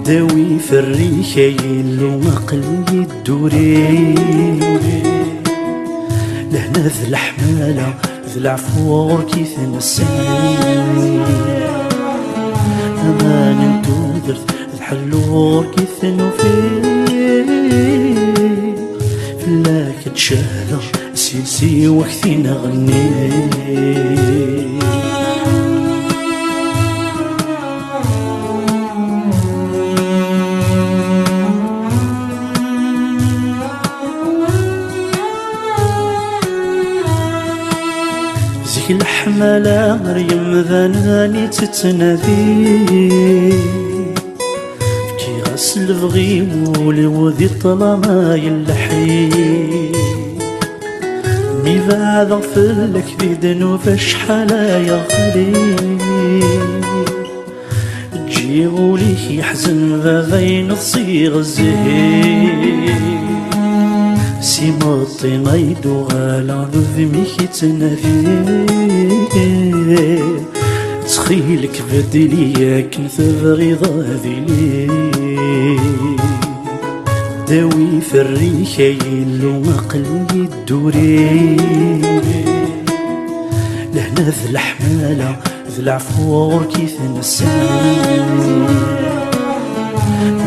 داوي في الريح يلو قلبي الدوري لهنا ذي الحمالة ذي العفور كيف نساني أمان انتو درت الحلور كيف نوفي فلاك تشهلة سيسي وكثي نغني زيك الحمالة مريم ذناني تتنادي كي غسل بغي وذي الظلام يلحي مي بعد غفلك ذي ذنوب شحالا يا غالي تجي غوليك يحزن بين تصيغ الزهير سيما الطينة يدوغالا ذميك يتنافي تخيلك بدليا كنت بغي ذاذيلي داوي في الريح يلو قلبي الدوري لهنا ذي الحمالة ذي العفور كيف نساني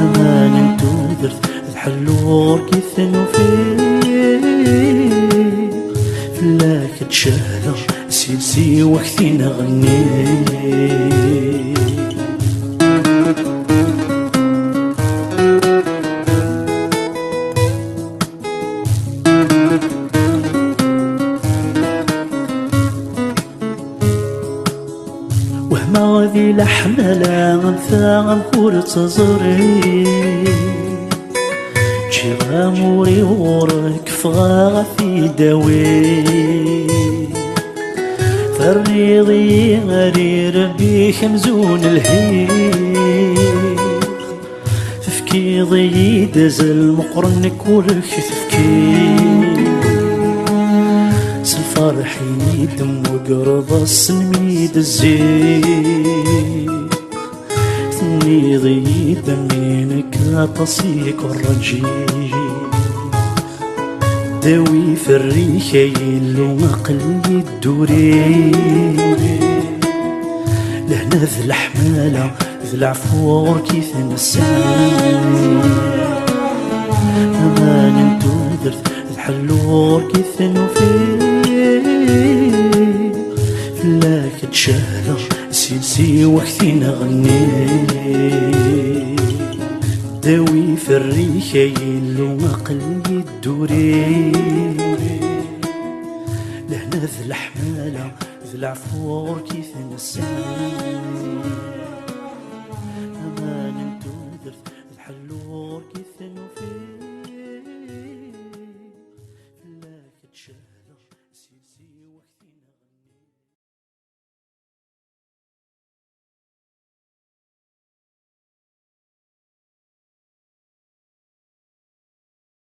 أمان انتو درت الحلور كيف نوفي فلاك تشهلة سيسي وكثي نغني وهما ذي الحمالة غنثا غنكور تزري جي غاموري ورك فغا في داوي فريضي غري ربي خمزون الهيق تفكي ضي دزل مقرنك ورك تفكي سالفرح يدم وقرض السنميد الزيق ثني ضي دمينك لا تصيك الرجيق داوي في الريح يلو قلبي الدوري لهنا ذي الحمالة ذي العفور كيف نساني أمان انتو درت الحلور كيف نوفي فلاك تشهلة سيسي وكثي نغني داوي في الريح يلو قلبي الدوري لهنا ذي الحمالة ذي العفور كيف نساني أمان انتو درت الحلور كيف نوفي فلاك تشهلة